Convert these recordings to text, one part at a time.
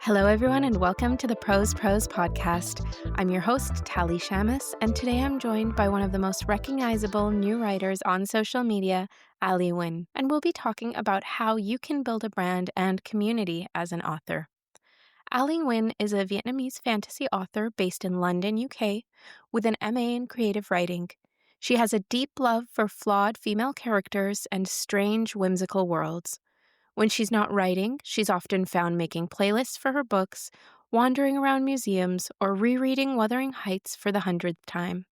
Hello, everyone, and welcome to the Pros podcast. I'm your host, Tally Shamus, and today I'm joined by one of the most recognizable new writers on social media, Allie Nguyen, and we'll be talking about how you can build a brand and community as an author. Allie Nguyen is a Vietnamese fantasy author based in London, UK, with an MA in creative writing. She has a deep love for flawed female characters and strange, whimsical worlds. When she's not writing, she's often found making playlists for her books, wandering around museums, or rereading Wuthering Heights for the 100th time.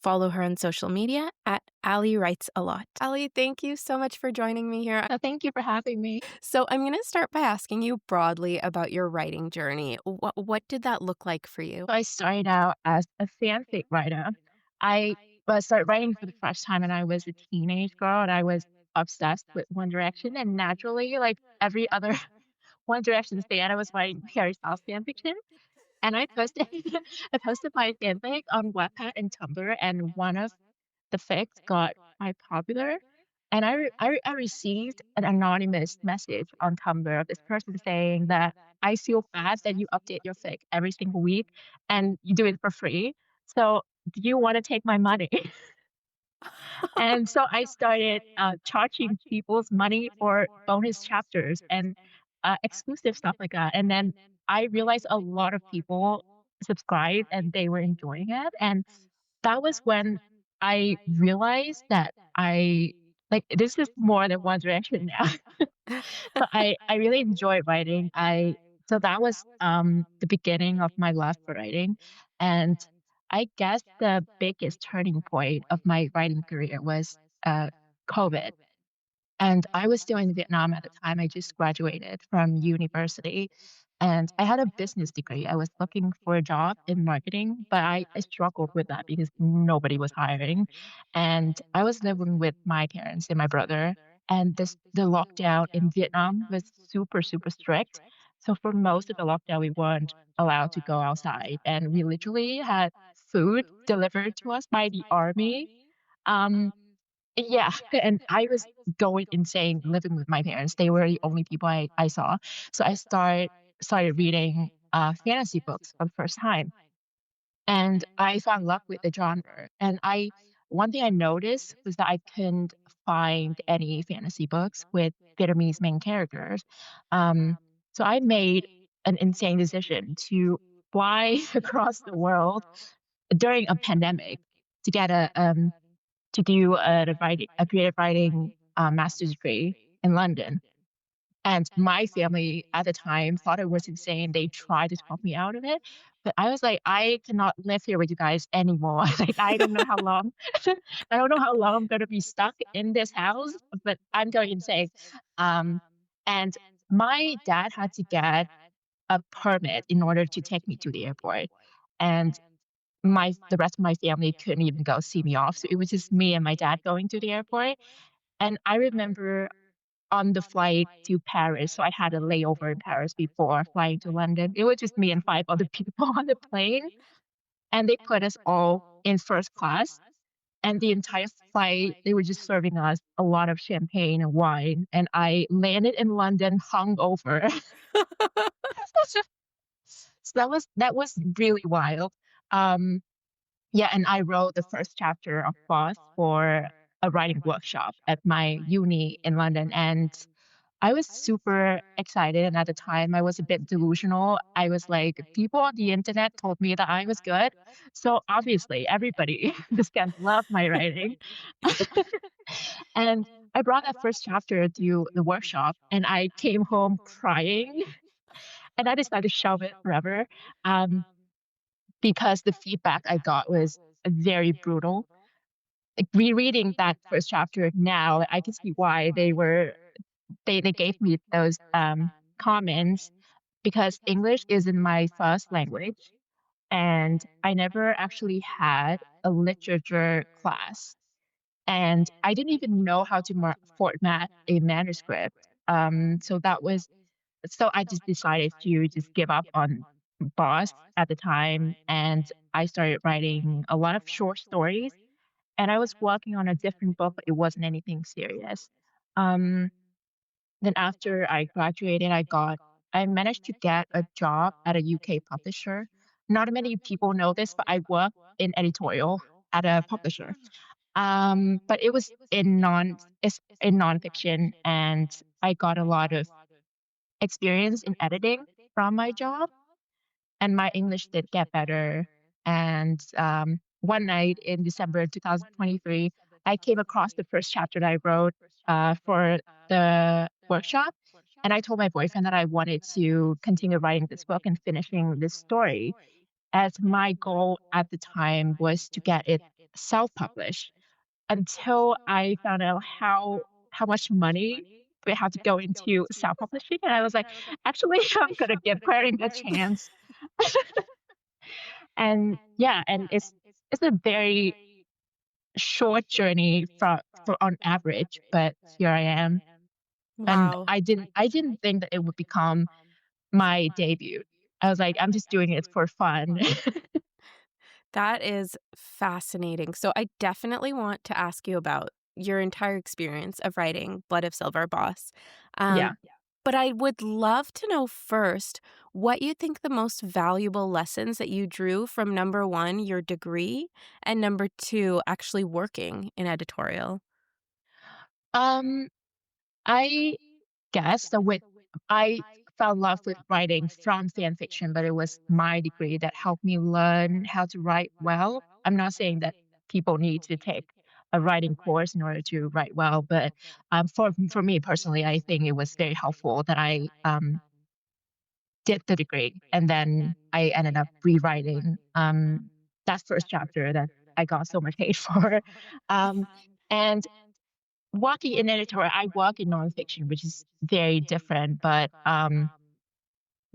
Follow her on social media at Allie Writes a Lot. Allie, thank you so much for joining me here. Thank you for having me. So I'm going to start by asking you broadly about your writing journey. What did that look like for you? So I started out as a fanfic writer. I started writing for the first time when I was a teenage girl, and I was obsessed with One Direction. And naturally, like every other One Direction fan, I was writing Harry Styles fan fiction. And I posted, I posted my fanfic on Wattpad and Tumblr, and one of the fics got quite popular. And I received an anonymous message on Tumblr of this person saying that I feel bad that you update your fic every single week and you do it for free. So do you want to take my money? And so I started charging people's money for bonus chapters and exclusive stuff like that. And then I realized a lot of people subscribed and they were enjoying it. And that was when I realized that this is more than One Direction now. So I really enjoy writing. I So that was the beginning of my love for writing. And I guess the biggest turning point of my writing career was COVID. And I was still in Vietnam at the time. I just graduated from university and I had a business degree. I was looking for a job in marketing, but I struggled with that because nobody was hiring. And I was living with my parents and my brother. And the lockdown in Vietnam was super, super strict. So for most of the lockdown, we weren't allowed to go outside. And we literally had food delivered to us by the army. Um, yeah, and I was going insane living with my parents. They were the only people I saw. So I started reading fantasy books for the first time. And I found luck with the genre. And I one thing I noticed was that I couldn't find any fantasy books with Vietnamese main characters. Um, so I made an insane decision to fly across the world during a pandemic to get to do a creative writing master's degree in London. And my family at the time thought it was insane. They tried to talk me out of it, but I was like, I cannot live here with you guys anymore. Like, I don't know how long, I don't know how long I'm going to be stuck in this house, but I'm going insane. Um, and my dad had to get a permit in order to take me to the airport. And the rest of my family couldn't even go see me off. So it was just me and my dad going to the airport. And I remember on the flight to Paris, so I had a layover in Paris before flying to London. It was just me and 5 other people on the plane, and they put us all in first class. And the entire flight, they were just serving us a lot of champagne and wine. And I landed in London hungover. So that was really wild. Um, Yeah, and I wrote the first chapter of Boss for a writing workshop at my uni in London, and I was super excited. And at the time, I was a bit delusional. I was like, people on the internet told me that I was good. So obviously, everybody just can love my writing. And I brought that first chapter to the workshop, and I came home crying, and I decided to shelve it forever. Um, because the feedback I got was very brutal. Like rereading that first chapter now, I can see why they gave me those comments because English isn't my first language, and I never actually had a literature class, and I didn't even know how to format a manuscript. So I just decided to just give up on Boss at the time, and I started writing a lot of short stories. And I was working on a different book, but it wasn't anything serious. Um, then after I graduated, I managed to get a job at a UK publisher. Not many people know this, but I work in editorial at a publisher. But it was it's in nonfiction, and I got a lot of experience in editing from my job, and my English did get better. And one night in December 2023, I came across the first chapter that I wrote for the workshop. And I told my boyfriend that I wanted to continue writing this book and finishing this story, as my goal at the time was to get it self published until I found out how much money we had to go into self publishing. And I was like, actually, I'm going to give writing a chance. And yeah, and it's a very short journey for on average, but here I am. And Wow. I didn't think that it would become my debut. I was like, I'm just doing it for fun. That is fascinating. So I definitely want to ask you about your entire experience of writing Blood of Silver Boss. Yeah. Um, but I would love to know first what you think the most valuable lessons that you drew from number one, your degree, and number two, actually working in editorial. Um, I guess that with I fell in love with writing from fan fiction, but it was my degree that helped me learn how to write well. I'm not saying that people need to take a writing course in order to write well, but for me personally, I think it was very helpful that I did the degree and then I ended up rewriting that first chapter that I got so much hate for. Um, and working in editorial, I work in nonfiction, which is very different, but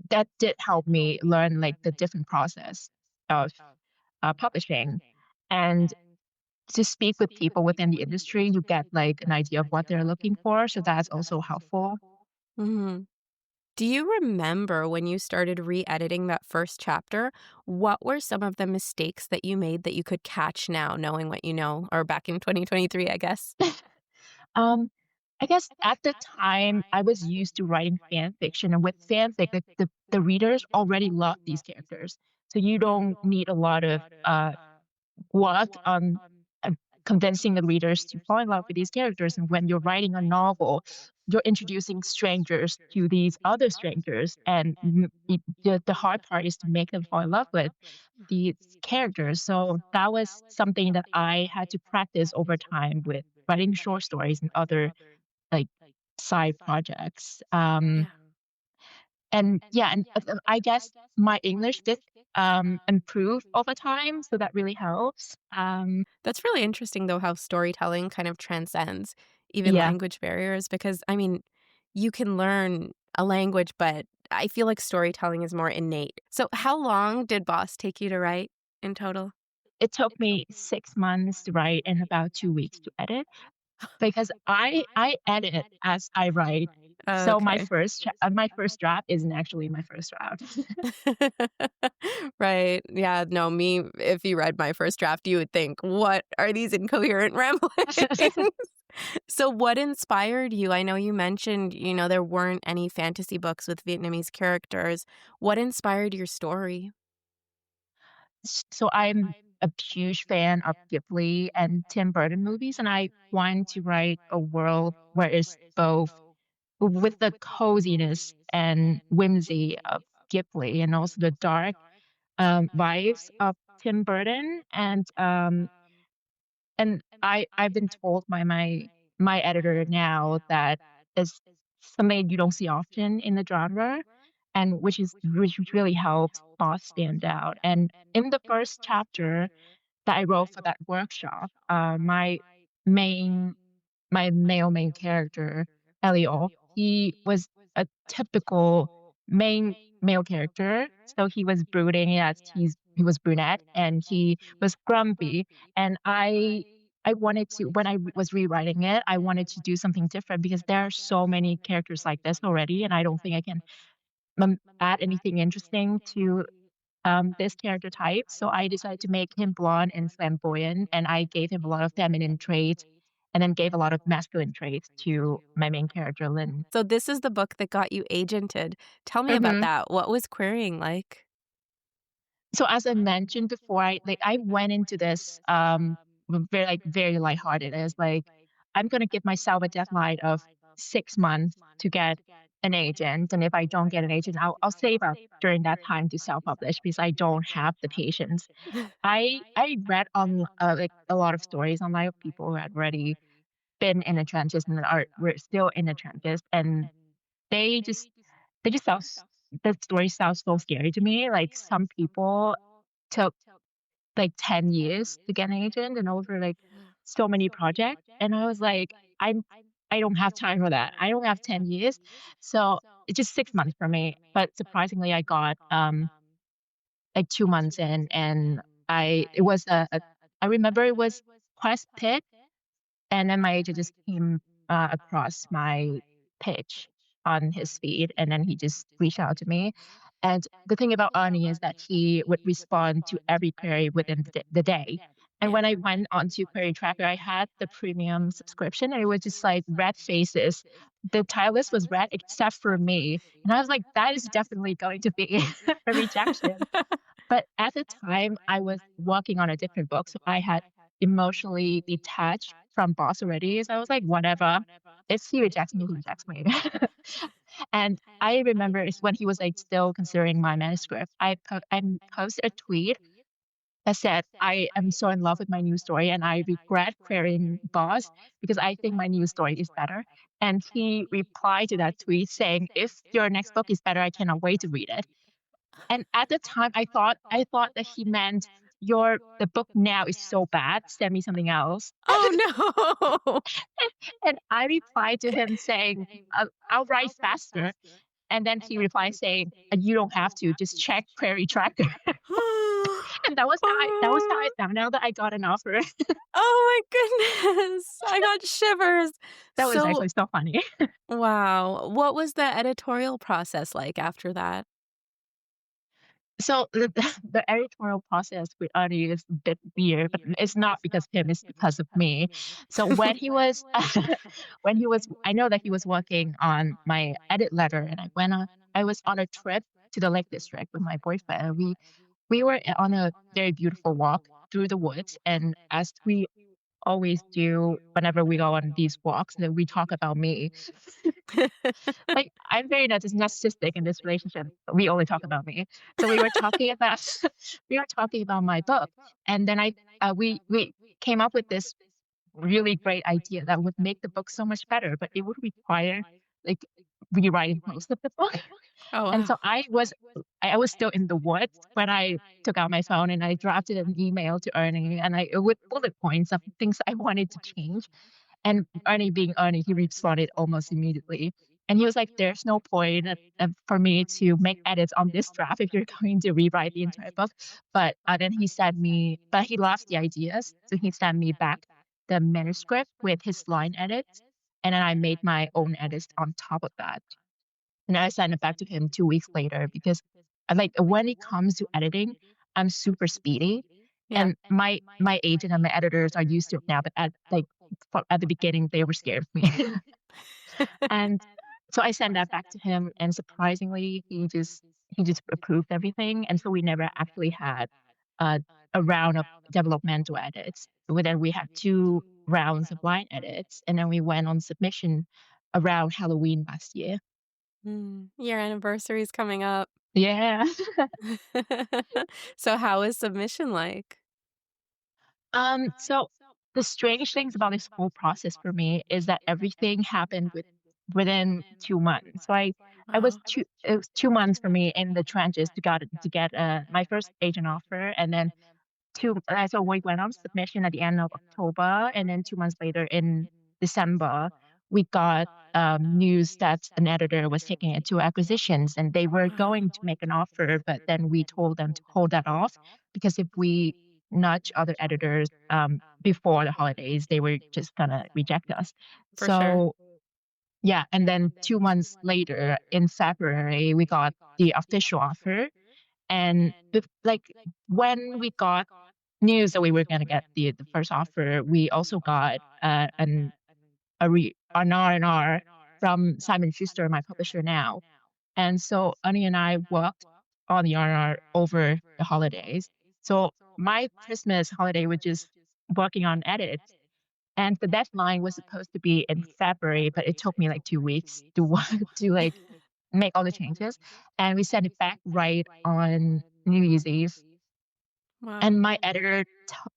that did help me learn like the different process of publishing. And to speak with people within the industry, you get like an idea of what they're looking for. So that's also helpful. Mhm. Do you remember when you started re-editing that first chapter, what were some of the mistakes that you made that you could catch now knowing what you know, or back in 2023, I guess? Um, I guess at the time I was used to writing fan fiction, and with fanfic, the readers already love these characters, so you don't need a lot of work on uh, convincing the readers to fall in love with these characters. And when you're writing a novel, you're introducing strangers to these other strangers, and the hard part is to make them fall in love with these characters. So that was something that I had to practice over time with writing short stories and other like side projects. Yeah. And yeah, and I guess my English did improve over time, so that really helps. That's really interesting, though, how storytelling kind of transcends even Yeah, language barriers because, I mean, you can learn a language, but I feel like storytelling is more innate. So, how long did Boss take you to write in total? it took me 6 months to write and about 2 weeks to edit because I edit as I write. So Okay. my first draft isn't actually my first draft. Right. Yeah, no, me, if you read my first draft, you would think, "What are these incoherent ramblings?" So what inspired you? I know you mentioned, there weren't any fantasy books with Vietnamese characters. What inspired your story? So I'm a huge fan of Ghibli and Tim Burton movies, and I want to write a world where it's both with the coziness and whimsy of Ghibli and also the dark vibes of Tim Burton. And I've been told by my editor now that is something you don't see often in the genre, and which really helps Boss stand out. And in the first chapter that I wrote for that workshop, main main character, Allie, he was a typical main male character. So he was brooding, yes, he was brunette and he was grumpy. And I wanted to when was rewriting it, I wanted to do something different because there are so many characters like this already, and I don't think I can add anything interesting to this character type. So I decided to make him blonde and flamboyant, and I gave him a lot of feminine traits and then gave a lot of masculine traits to my main character, Lynn. So this is the book that got you agented. Tell me about Mhm. that. What was querying like? So as I mentioned before, I went into this very very lighthearted. I was like, I'm gonna give myself a deadline of 6 months to get an agent, and if I don't get an agent, I'll save up during that time to self publish because I don't have the patience. I read on like a lot of stories online of people who had already been in the trenches and are were still in the trenches, and they just they just sounds the story sounds so scary to me. Like some people took like 10 years to get an agent and over like so many projects. And I was like, I don't have time for that. I don't have 10 years. So it's just 6 months for me. But surprisingly I got like 2 months in and it was I remember it was Quest Pick and then my agent just came, across my page on his feed, and then he just reached out to me. And the thing about Arnie is that he would respond to every query within the day. And when I went onto Query Tracker, I had the premium subscription, and it was just like red faces. The entire list was red except for me. And I was like, that is definitely going to be a rejection. But at the time, I was working on a different book, so I had emotionally detached from boss already. So I was like, whatever. If he rejects me, he rejects me. And I remember it's when he was like still considering my manuscript. I posted a tweet that said, I am so in love with my news story and I regret querying boss because I think my news story is better. And he replied to that tweet saying, if your next book is better, I cannot wait to read it. And at the time, I thought that he meant the book now is so bad, send me something else. Oh, no. And I replied to him saying, I'll write faster. And then he replied saying, you don't have to, just check Query Tracker. And that was how I Oh. found out that I got an offer. Oh my goodness. I got shivers. That was So actually so funny. wow. What was the editorial process like after that? So the editorial process with Arnie is a bit weird, but it's not because of him, it's because of me. So when he was I know that he was working on my edit letter and I was on a trip to the Lake District with my boyfriend. And we were on a very beautiful walk through the woods, and as we always do whenever we go on these walks, then we talk about me. Like, I'm very narcissistic in this relationship. We only talk about me. So we were talking about we were talking about my book, and then we came up with this really great idea that would make the book so much better, but it would require like rewriting most of the book. Oh, And wow. so I was still in the woods when I took out my phone and I drafted an email to Ernie and I with bullet points of things I wanted to change. And Ernie being Ernie, he responded almost immediately. And he was like, there's no point for me to make edits on this draft if you're going to rewrite the entire book. But then but he loves the ideas. So he sent me back the manuscript with his line edits. And then I made my own edits on top of that. And I sent it back to him 2 weeks later because like when it comes to editing, I'm super speedy. Yeah. And my agent and my editors are used to it now, but at the beginning they were scared of me. And so I sent that back to him and surprisingly he just approved everything. And so we never actually had uh, a round of developmental edits. But then we had 2 rounds of line edits and then we went on submission around Halloween last year. Your anniversary's coming up. Yeah. So how is submission like? So the strange things about this whole process for me is that everything happened within 2 months. So I was Wow. it was 2 months for me in the trenches to get my first agent offer, and then so we went on submission at the end of October, and then 2 months later in December, we got news that an editor was taking it to acquisitions, and they were Wow. going to make an offer, but then we told them to hold that off because if we nudge other editors before the holidays, they were just gonna reject us. For sure. So yeah, and then 2 months later in February, we got the official offer, and when we got news that we were gonna get the first offer, we also got, an R&R from Simon Schuster, my publisher now. And so Annie and I worked on the R&R over the holidays. So my Christmas holiday was just working on edits, and the deadline was supposed to be in February, but it took me like 2 weeks to to, like, make all the changes, and we sent it back right on New Year's Eve. Wow. And my editor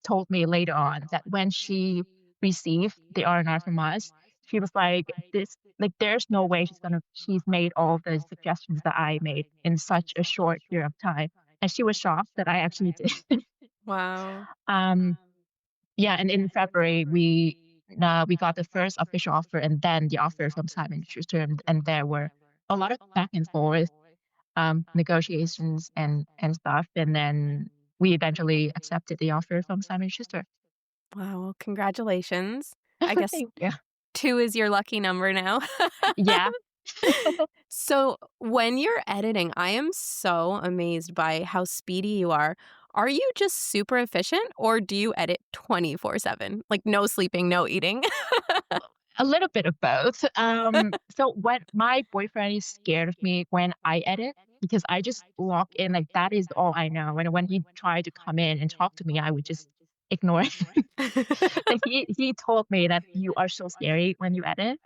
told me later on that when she received the R&R from us, she was like, "This like, there's no way she's made all the suggestions that I made in such a short period of time." And she was shocked that I actually did. Wow. Um, yeah, and in February, we got the first official offer and then the offer from Simon Schuster, and there were a lot of back and forth, negotiations and stuff, and then we eventually accepted the offer from Simon Schuster. Wow, well, congratulations. I guess Thank you. 2 is your lucky number now. Yeah. So, when you're editing, I am so amazed by how speedy you are. Are you just super efficient or do you edit 24/7? Like, no sleeping, no eating? A little bit of both. So what my boyfriend is scared of me when I edit because I just log in like that is all I know. And when he tried to come in and talk to me, I would just ignore it. But he told me that you are so scary when you edit.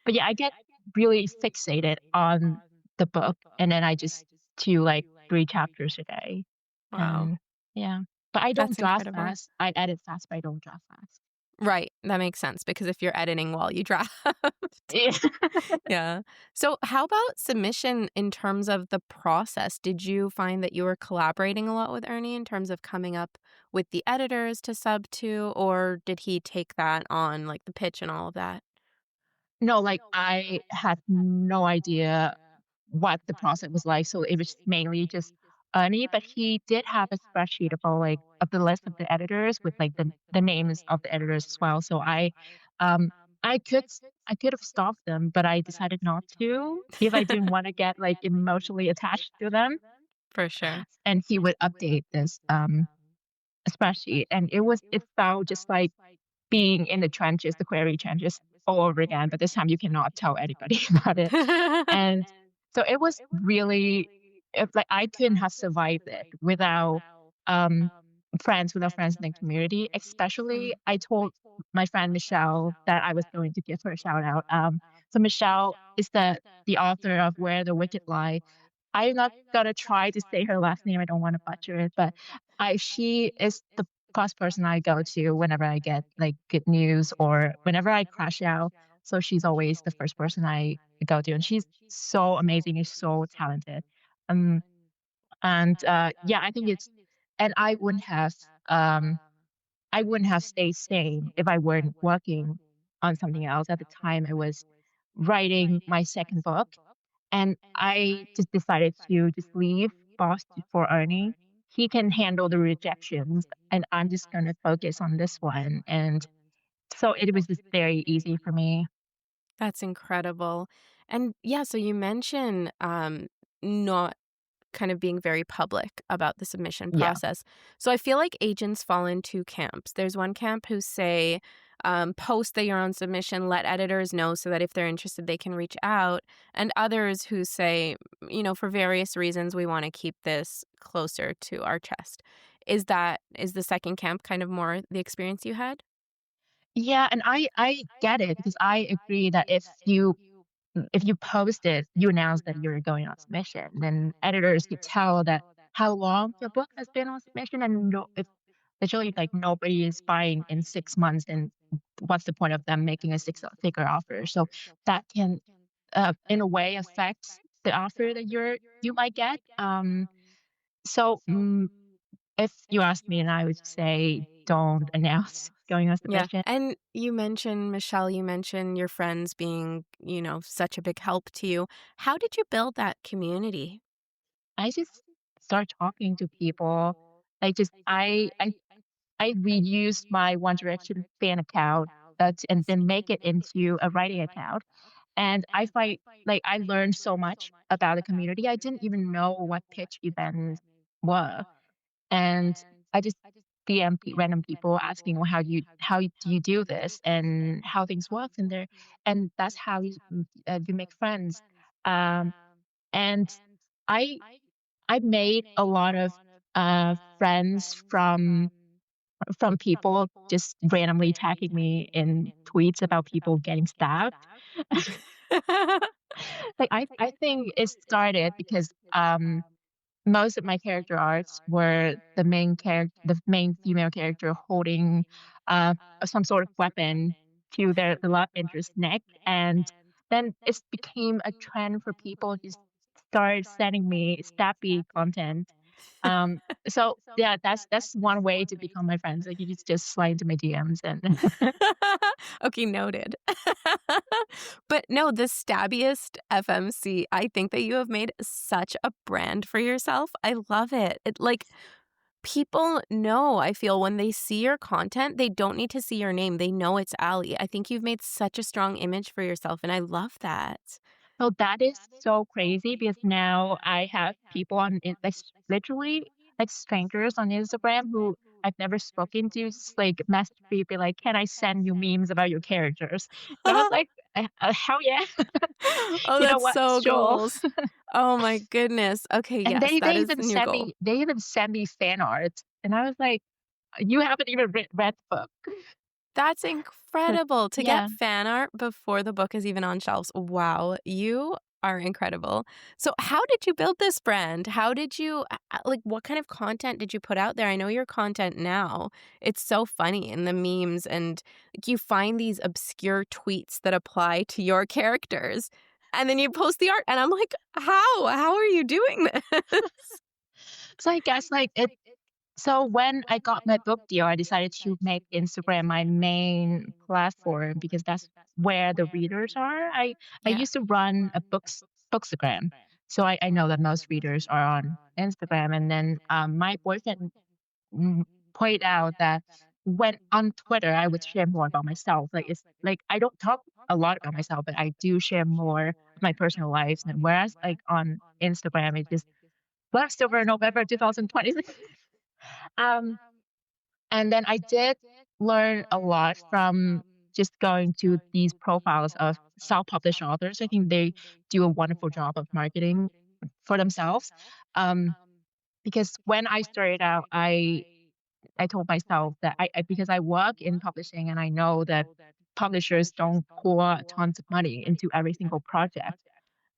But yeah, I get really fixated on the book, and then I just do like 3 chapters a day, Wow, and yeah. But I don't that's draft incredible. fast. I edit fast, but I don't draft fast. Right, that makes sense because if you're editing while you draft. Yeah. Yeah. So, how about submission in terms of the process? Did you find that you were collaborating a lot with Ernie in terms of coming up with the editors to sub to, or did he take that on, like the pitch and all of that? No, like, I had no idea what the process was like, so it was mainly just Ernie, but he did have a spreadsheet of all, like of the list of the editors with, like, the names of the editors as well, so um, I could I could have stopped them, but I decided not to if I didn't wanna get, like, emotionally attached to them, For sure. and he would update this, spreadsheet, and it felt just like being in the trenches, the query trenches all over again, but this time you cannot tell anybody about it. And so it was really if like I couldn't have survived it without friends in the community. Especially I told my friend Michelle that I was going to give her a shout out. So Michelle is the author of Where the Wicked Lie. I'm not gonna try to say her last name. I don't want to butcher it, but I she is the first person I go to whenever I get like good news or whenever I crash out. So she's always the first person I go to, and she's so amazing and so talented. Um, and yeah, I think it's and um I wouldn't have stayed sane if I weren't working on something else. At the time, I was writing my second book, and I just decided to just leave Boston for Ernie. He can handle the rejections, and I'm just gonna focus on this one. And so it was just very easy for me. That's incredible. And yeah, so you mentioned not kind of being very public about the submission Yeah. process. So I feel like agents fall in two camps. There's one camp who say, post that you're on submission, let editors know so that if they're interested, they can reach out. And others who say, for various reasons, we want to keep this closer to our chest. Is the second camp kind of more the experience you had? Yeah, and I get it because I agree that if you post it, you announce that you're going on submission, then editors could tell that how long your book has been on submission, and if literally like nobody is buying in 6 months, then what's the point of them making a six-figure offer? So that can, in a way, affect the offer that you might get. So if you ask me, and I would say don't announce going on Yeah. submission. And you mentioned, Michelle, you mentioned your friends being, such a big help to you. How did you build that community? I just start talking to people. Like just I reused my One Direction fan account and then make it into a writing account. And I find like I learned so much about the community. I didn't even know what pitch events were. and I just DM random people asking, "Well, do you do this and how things work in there?" And that's how you make friends. Um, and I I made a lot of friends from people just randomly tagging me in tweets about people getting stabbed. Like I think it started because most of my character arts were the main female character holding some sort of weapon to the love interest's neck, and then it became a trend for people to just start sending me stabby content. Um, so yeah, that's one way to become my friends. Like you just slide into my DMs and Okay, noted. But no, the stabbiest FMC, I think that you have made such a brand for yourself. I love it. People know, I feel when they see your content, they don't need to see your name. They know it's Allie. I think you've made such a strong image for yourself, and I love that. so that is so crazy because now I have people literally like strangers on Instagram who I've never spoken to, just like message me, be like, "Can I send you memes about your characters?" And I was like, "Hell yeah, Oh, you know that's what? so Sure." goals. Oh my goodness. Okay, And yes, that is the new goal. they even send me fan art, and I was like, "You haven't even read the book." That's incredible to get Yeah. fan art before the book is even on shelves. Wow, you are incredible. So, how did you build this brand? How did you like what kind of content did you put out there? I know your content now. It's so funny in the memes and like, you find these obscure tweets that apply to your characters and then you post the art and I'm like, "How? How are you doing this?" So I guess like it So when I got my book deal, I decided to make Instagram my main platform because that's where the readers are. I Yeah. used to run a bookstagram, so I know that most readers are on Instagram. And then my boyfriend mm, pointed out that when on Twitter, I would share more about myself. Like it's like I don't talk a lot about myself, but I do share more of my personal lives. And whereas like on Instagram, it just last over November 2020. Um, and then I did learn a lot from just going to these profiles of self-published authors. I think they do a wonderful job of marketing for themselves. Um, because when I started out, I told myself that because I work in publishing and I know that publishers don't pour tons of money into every single project.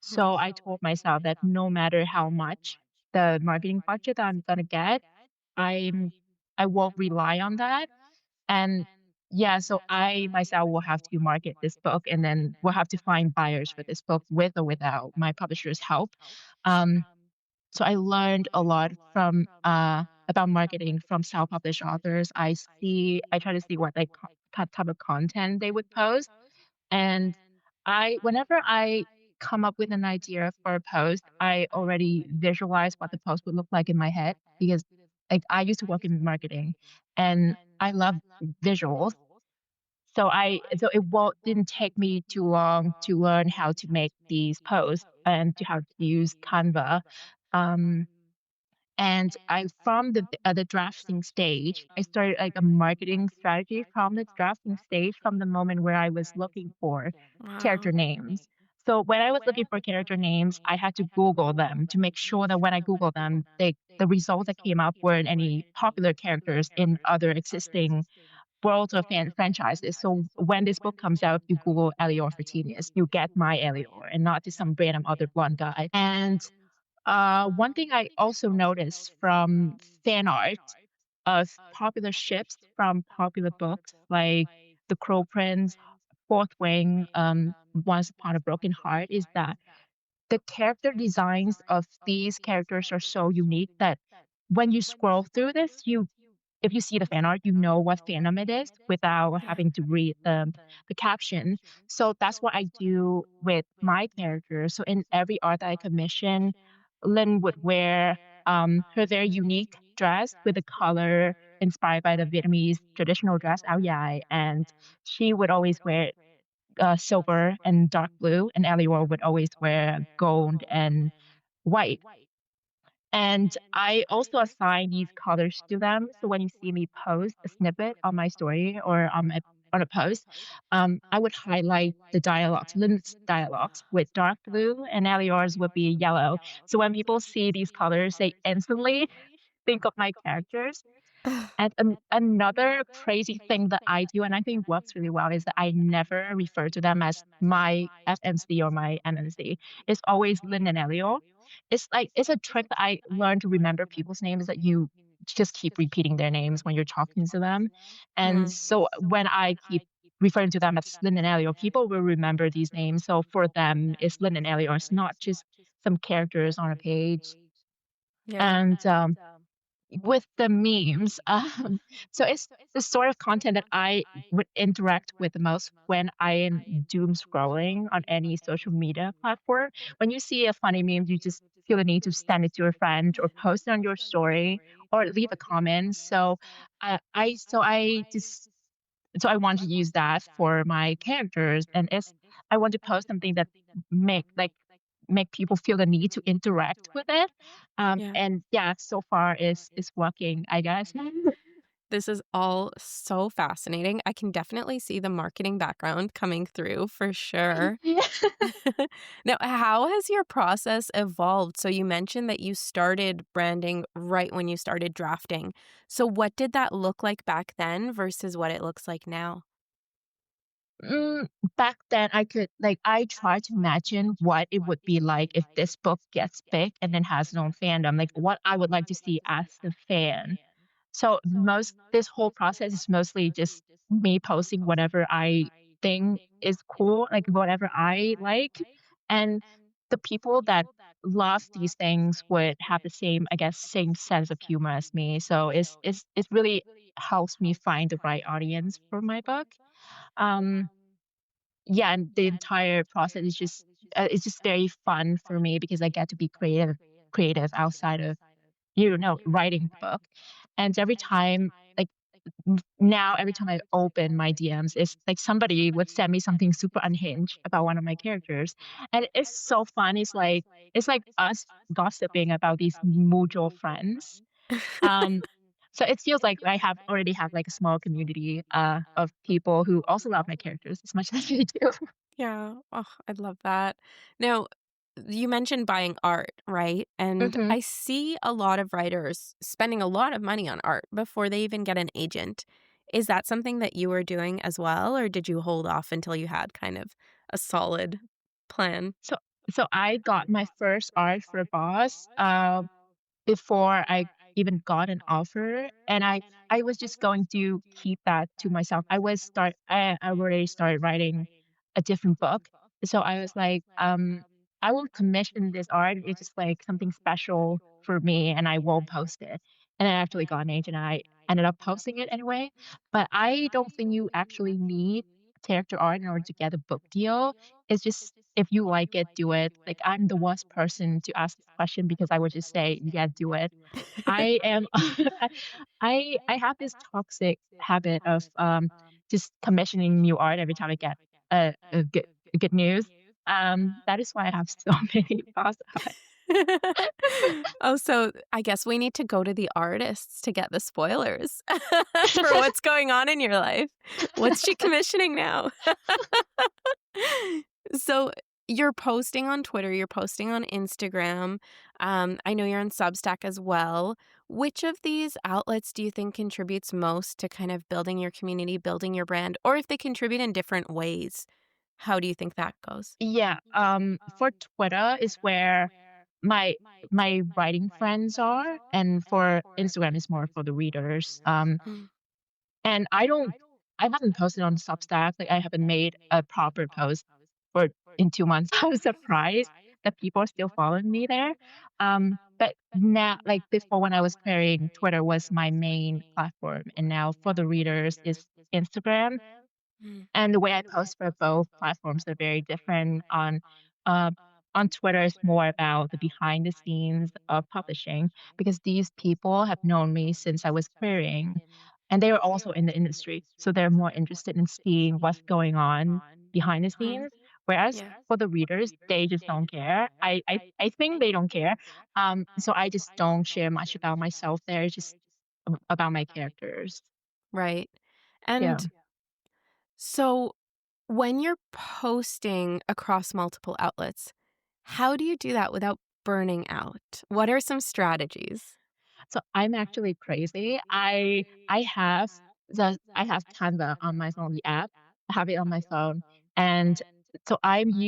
Mhm. So I told myself that no matter how much the marketing budget that I'm gonna get, I'm I won't rely on that. And yeah, so I myself will have to market this book and then we'll have to find buyers for this book with or without my publisher's help. Um, so I learned a lot from about marketing from self-published authors. I try to see what type of content they would post. And whenever I come up with an idea for a post, I already visualize what the post would look like in my head because like I used to work in marketing and I love visuals. So it won't didn't take me too long to learn how to make these posts and to how to use Canva. Um, and I from the drafting stage, I started like a marketing strategy from the drafting stage from the moment where I was looking for character Wow. names. So when I was looking for character names, I had to Google them to make sure that when I Google them, the results that came up weren't any popular characters in other existing worlds or franchises. So when this book comes out, you Google Elior Fortinius, you get my Elior and not just some random other blonde guy. And one thing I also noticed from fan art of popular ships from popular books like The Crow Prince, Fourth Wing, Once Upon a Broken Heart is that the character designs of these characters are so unique that when you scroll through this, you if you see the fan art, you know what fandom it is without Yeah. having to read the caption. So that's what I do with my characters. So in every art that I commission, Lynn would wear her very unique dress with a color inspired by the Vietnamese traditional dress, áo dài, and she would always wear silver and dark blue, and Elior would always wear gold and white. And I also assign these colors to them. So when you see me post a snippet on my story or on a post, I would highlight the dialogues, Lynn's dialogues with dark blue, and Elior's would be yellow. So when people see these colors, they instantly think of my characters. And another crazy thing that I do, and I think works really well, is that I never refer to them as my FNC or my MNC. It's always Lynn and Elio. It's a trick that I learned to remember people's names that you just keep repeating their names when you're talking to them. And Hmm. so when I keep referring to them as Lynn and Elio, people will remember these names. So for them, it's Lynn and Elio. It's not just some characters on a page. Yeah. And with the memes, so it's the sort of content that I would interact with the most when I am doom scrolling on any social media platform. When you see a funny meme, you just feel the need to send it to your friend or post it on your story or leave a comment. So I want to use that for my characters, and it's I want to post something that make people feel the need to interact with it. Yeah. And yeah, so far is working, I guess. This is all so fascinating. I can definitely see the marketing background coming through for sure. Yeah. Now, how has your process evolved? So, you mentioned that you started branding right when you started drafting. So, what did that look like back then versus what it looks like now? Mm, back then, I tried to imagine what it would be like if this book gets big and then has its own fandom, like what I would like to see as the fan. So most this whole process is mostly just me posting whatever I think is cool, like whatever I like. And the people that love these things would have the same, I guess, same sense of humor as me. So it really helps me find the right audience for my book. Um, yeah, and the entire process is just it's just very fun for me because I get to be creative outside of writing the book. And every time, like now, every time I open my DMs, it's like somebody would send me something super unhinged about one of my characters, and it's so fun. It's like us gossiping about these mutual friends. Um, so it feels like I have already have like a small community of people who also love my characters as much as I do. Yeah. Oh, I love that. Now, you mentioned buying art, right? And hmm I see a lot of writers spending a lot of money on art before they even get an agent. Is that something that you were doing as well, or did you hold off until you had kind of a solid plan? So so I got my first art for Boss. Before I even got an offer, and I was just going to keep that to myself. I already started writing a different book, so I was like, I will commission this art. It's just like something special for me, and I won't post it. And I actually got an agent, and I ended up posting it anyway. But I don't think you actually need character art in order to get a book deal. It's just if you like it, do it. Like, I'm the worst person to ask this question because I would just say, "Yeah, do it." I am I have this toxic habit of, just commissioning new art every time I get a good news. That is why I have so many past art. Oh, so I guess we need to go to the artists to get the spoilers for what's going on in your life. What's she commissioning now? So you're posting on Twitter, you're posting on Instagram. I know you're on Substack as well. Which of these outlets do you think contributes most to kind of building your community, building your brand, or if they contribute in different ways? How do you think that goes? Yeah, for Twitter is where my my writing friends are, and for Instagram is more for the readers. Mm. And I haven't posted on Substack, like, I haven't made a proper post for in 2 months. I was surprised that people are still following me there. But now like, before when I was querying, Twitter was my main platform, and now for the readers is Instagram. Mm. And the way I post for both platforms are very different. Uh, on Twitter, it's more about the behind the scenes of publishing because these people have known me since I was querying, and they are also in the industry, so they're more interested in seeing what's going on behind the Mhm. scenes. Whereas Yeah. for the readers, they just don't care. I think they don't care. So I just don't share much about myself there, just about my characters. Right. Yeah. And so when you're posting across multiple outlets, how do you do that without burning out? What are some strategies? So I'm actually crazy. I have Canva on my phone, the app. I have it on my phone. And so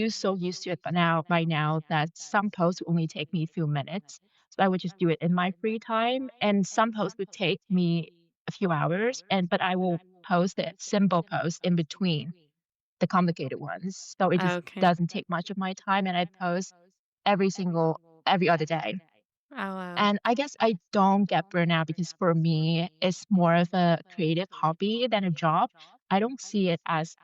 so used to it but now by now that some posts only take me a few minutes. So I would just do it in my free time. And some posts would take me a few hours but I will post it, simple posts in between the complicated ones. So it just Okay. doesn't take much of my time and I post every other day. Oh, wow. And I guess I don't get burnout because for me, it's more of a creative hobby than a job. I don't see it as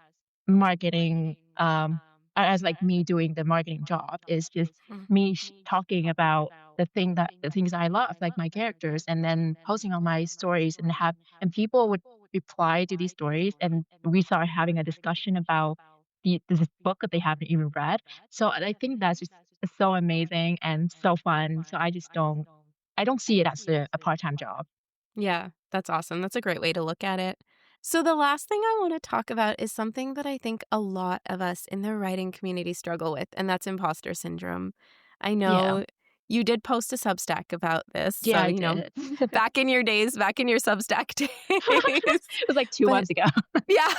marketing, as like me doing the marketing job. It's just Mm. me talking about the things I love, like my characters, and then posting on my stories and people would reply to these stories, and we start having a discussion about this book that they haven't even read. So I think that's just so amazing and so fun. So I don't see it as a part-time job. Yeah, that's awesome. That's a great way to look at it. So, the last thing I want to talk about is something that I think a lot of us in the writing community struggle with, and that's imposter syndrome. I Yeah. know you did post a Substack about this. Yeah, So, I did. back in your days, back in your Substack days. It was like 2 But months ago. yeah.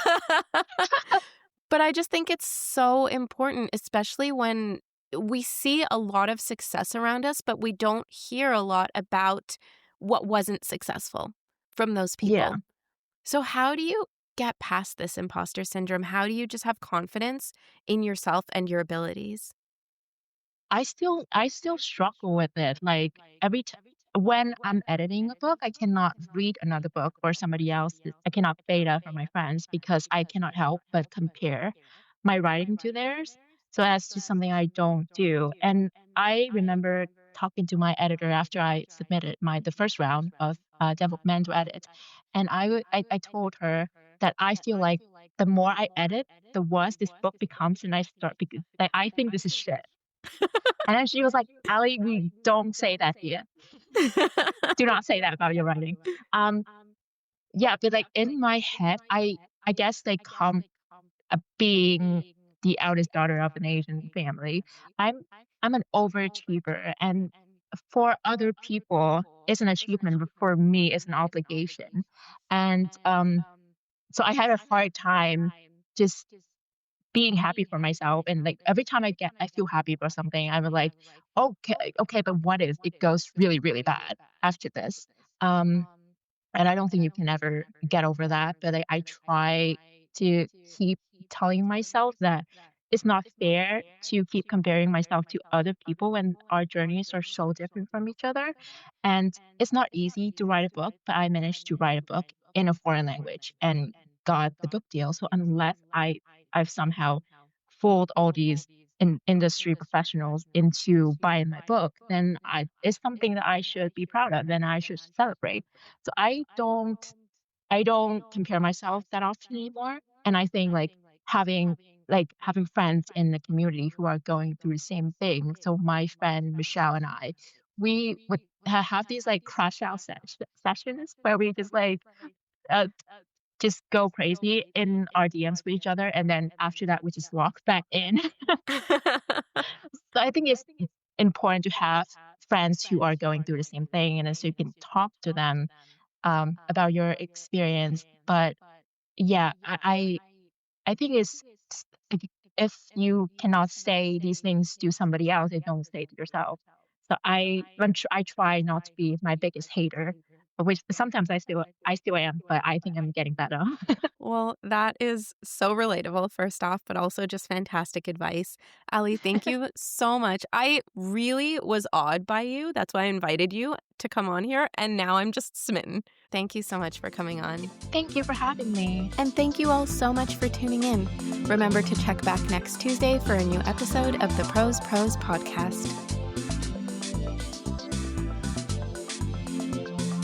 But I just think it's so important, especially when we see a lot of success around us, but we don't hear a lot about what wasn't successful from those Yeah. people. So, how do you get past this imposter syndrome? How do you just have confidence in yourself and your abilities? I still struggle with it. Like when I'm editing a book, I cannot read another book or somebody else's. I cannot beta from my friends because I cannot help but compare my writing to theirs. So that's just something I don't do. And I remember talking to my editor after I submitted my the first round of developmental edit, and I told her that I feel like the more I edit, the worse this book becomes, and I start because like I think this is shit. And then she was like, "Allie, we don't say that here. Do not say that about your writing." Um, yeah, but like in my head, I guess they come being the eldest daughter of an Asian family. I'm I'm an overachiever, and for other people, it's an achievement, but for me, it's an obligation. And so I had a hard time just being happy for myself and like every time I feel happy for something, I'm like, okay, but what if it goes really, really bad after this? Um and I don't think you can ever get over that, but I try to keep telling myself that it's not fair to keep comparing myself to other people when our journeys are so different from each other. And it's not easy to write a book, but I managed to write a book in a foreign language and got the book deal. So unless I've somehow fooled all these industry professionals into buying my book, then it's something that I should be proud of and I should celebrate. So I don't compare myself that often anymore. And I think having friends in the community who are going through the same thing. So my friend Michelle and I, we would have these like crash out sessions where we uh, just go crazy in our DMs with each other, and then after that we just walk back in. So I think it's important to have friends who are going through the same thing, and then so you can talk to them about your experience. But yeah, I think like, if you cannot say these things to somebody else, then don't say it to yourself. So I try not to be my biggest hater, which sometimes I still am, but I think I'm getting better. Well, that is so relatable, first off, but also just fantastic advice. Ali, thank you so much. I really was awed by you. That's why I invited you to come on here. And now I'm just smitten. Thank you so much for coming on. Thank you for having me. And thank you all so much for tuning in. Remember to check back next Tuesday for a new episode of the Pros podcast.